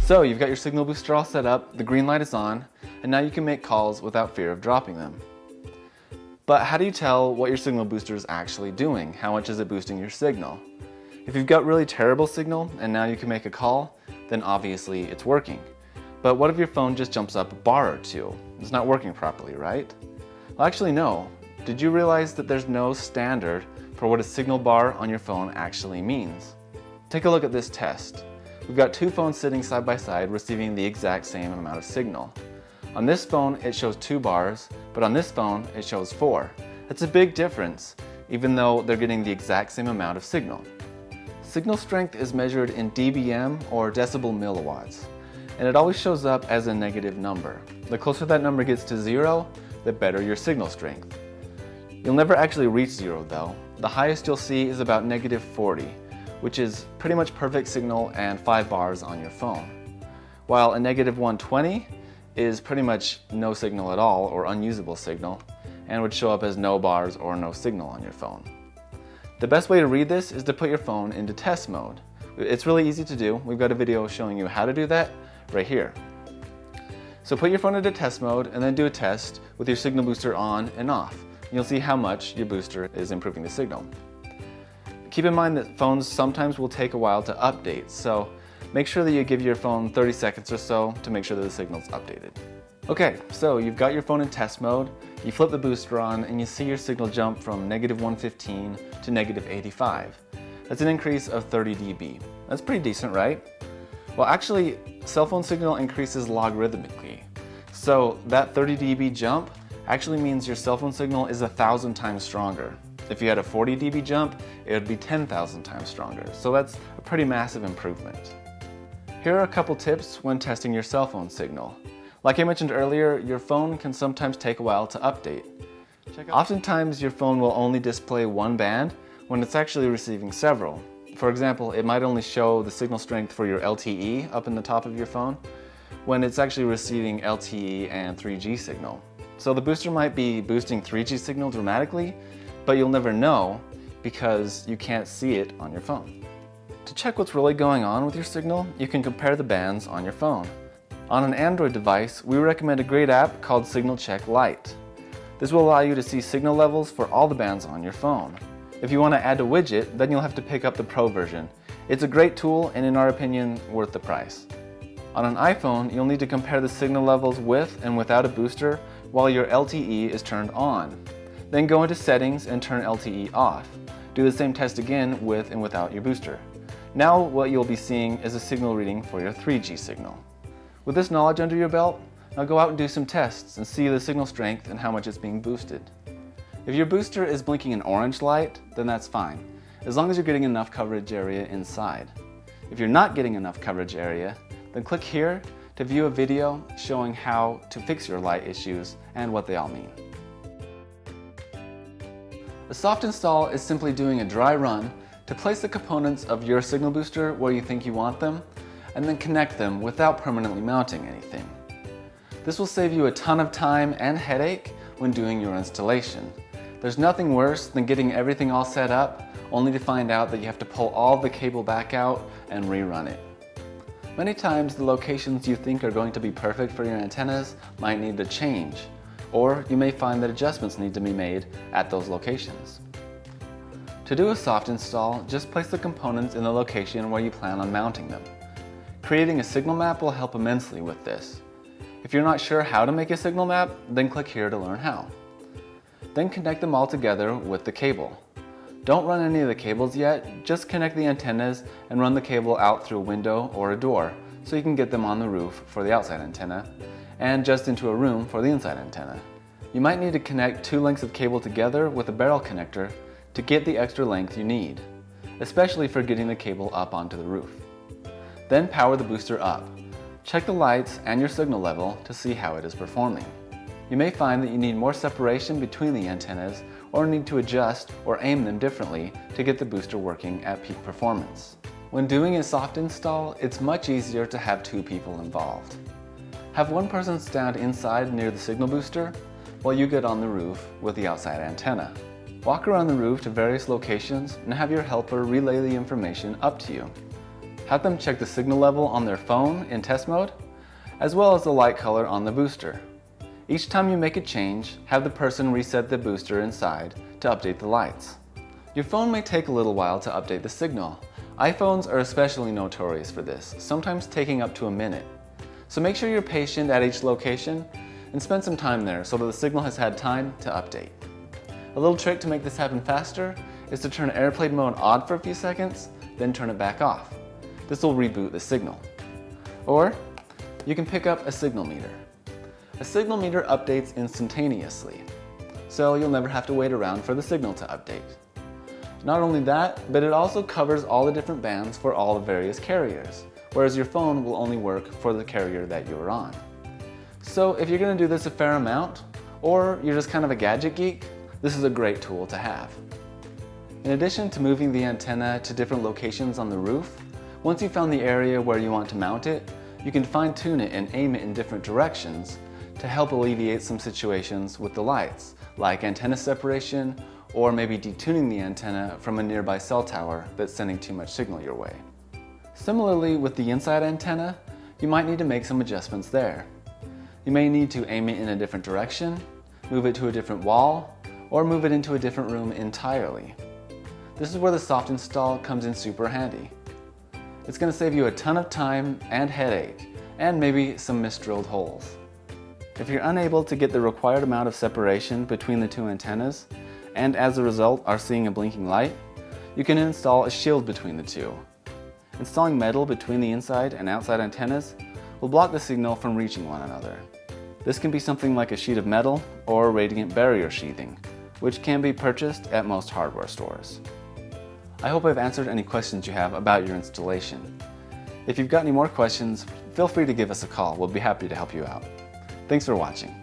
So you've got your signal booster all set up, the green light is on, and now you can make calls without fear of dropping them. But how do you tell what your signal booster is actually doing? How much is it boosting your signal? If you've got really terrible signal and now you can make a call, then obviously it's working. But what if your phone just jumps up a bar or two? It's not working properly, right? Well, actually no. Did you realize that there's no standard for what a signal bar on your phone actually means? Take a look at this test. We've got two phones sitting side by side receiving the exact same amount of signal. On this phone it shows 2 bars, but on this phone it shows 4. That's a big difference, even though they're getting the exact same amount of signal. Signal strength is measured in dBm or decibel milliwatts, and it always shows up as a negative number. The closer that number gets to 0, the better your signal strength. You'll never actually reach 0 though. The highest you'll see is about -40, which is pretty much perfect signal and 5 bars on your phone. While a -120 is pretty much no signal at all or unusable signal and would show up as no bars or no signal on your phone. The best way to read this is to put your phone into test mode. It's really easy to do. We've got a video showing you how to do that right here. So put your phone into test mode and then do a test with your signal booster on and off. You'll see how much your booster is improving the signal. Keep in mind that phones sometimes will take a while to update, so make sure that you give your phone 30 seconds or so to make sure that the signal's updated. Okay, so you've got your phone in test mode, you flip the booster on and you see your signal jump from -115 to -85. That's an increase of 30 dB. That's pretty decent, right? Well, actually, cell phone signal increases logarithmically. So that 30 dB jump actually means your cell phone signal is 1,000 times stronger. If you had a 40 dB jump, it would be 10,000 times stronger. So that's a pretty massive improvement. Here are a couple tips when testing your cell phone signal. Like I mentioned earlier, your phone can sometimes take a while to update. Oftentimes your phone will only display one band when it's actually receiving several. For example, it might only show the signal strength for your LTE up in the top of your phone when it's actually receiving LTE and 3G signal. So the booster might be boosting 3G signal dramatically, but you'll never know because you can't see it on your phone. To check what's really going on with your signal, you can compare the bands on your phone. On an Android device, we recommend a great app called Signal Check Lite. This will allow you to see signal levels for all the bands on your phone. If you want to add a widget, then you'll have to pick up the Pro version. It's a great tool and in our opinion, worth the price. On an iPhone, you'll need to compare the signal levels with and without a booster while your LTE is turned on. Then go into settings and turn LTE off. Do the same test again with and without your booster. Now what you'll be seeing is a signal reading for your 3G signal. With this knowledge under your belt, now go out and do some tests and see the signal strength and how much it's being boosted. If your booster is blinking an orange light, then that's fine, as long as you're getting enough coverage area inside. If you're not getting enough coverage area, then click here to view a video showing how to fix your light issues and what they all mean. A soft install is simply doing a dry run to place the components of your signal booster where you think you want them, and then connect them without permanently mounting anything. This will save you a ton of time and headache when doing your installation. There's nothing worse than getting everything all set up only to find out that you have to pull all the cable back out and rerun it. Many times the locations you think are going to be perfect for your antennas might need to change, or you may find that adjustments need to be made at those locations. To do a soft install, just place the components in the location where you plan on mounting them. Creating a signal map will help immensely with this. If you're not sure how to make a signal map, then click here to learn how. Then connect them all together with the cable. Don't run any of the cables yet, just connect the antennas and run the cable out through a window or a door so you can get them on the roof for the outside antenna and just into a room for the inside antenna. You might need to connect 2 lengths of cable together with a barrel connector to get the extra length you need, especially for getting the cable up onto the roof. Then power the booster up. Check the lights and your signal level to see how it is performing. You may find that you need more separation between the antennas or need to adjust or aim them differently to get the booster working at peak performance. When doing a soft install, it's much easier to have 2 people involved. Have one person stand inside near the signal booster while you get on the roof with the outside antenna. Walk around the roof to various locations and have your helper relay the information up to you. Have them check the signal level on their phone in test mode, as well as the light color on the booster. Each time you make a change, have the person reset the booster inside to update the lights. Your phone may take a little while to update the signal. iPhones are especially notorious for this, sometimes taking up to a minute. So make sure you're patient at each location and spend some time there so that the signal has had time to update. A little trick to make this happen faster is to turn airplane mode on for a few seconds, then turn it back off. This will reboot the signal. Or you can pick up a signal meter. A signal meter updates instantaneously, so you'll never have to wait around for the signal to update. Not only that, but it also covers all the different bands for all the various carriers, whereas your phone will only work for the carrier that you're on. So if you're going to do this a fair amount, or you're just kind of a gadget geek, this is a great tool to have. In addition to moving the antenna to different locations on the roof, once you've found the area where you want to mount it, you can fine-tune it and aim it in different directions to help alleviate some situations with the lights, like antenna separation, or maybe detuning the antenna from a nearby cell tower that's sending too much signal your way. Similarly, with the inside antenna, you might need to make some adjustments there. You may need to aim it in a different direction, move it to a different wall, or move it into a different room entirely. This is where the soft install comes in super handy. It's going to save you a ton of time and headache, and maybe some misdrilled holes. If you're unable to get the required amount of separation between the two antennas, and as a result are seeing a blinking light, you can install a shield between the two. Installing metal between the inside and outside antennas will block the signal from reaching one another. This can be something like a sheet of metal or radiant barrier sheathing, which can be purchased at most hardware stores. I hope I've answered any questions you have about your installation. If you've got any more questions, feel free to give us a call. We'll be happy to help you out. Thanks for watching.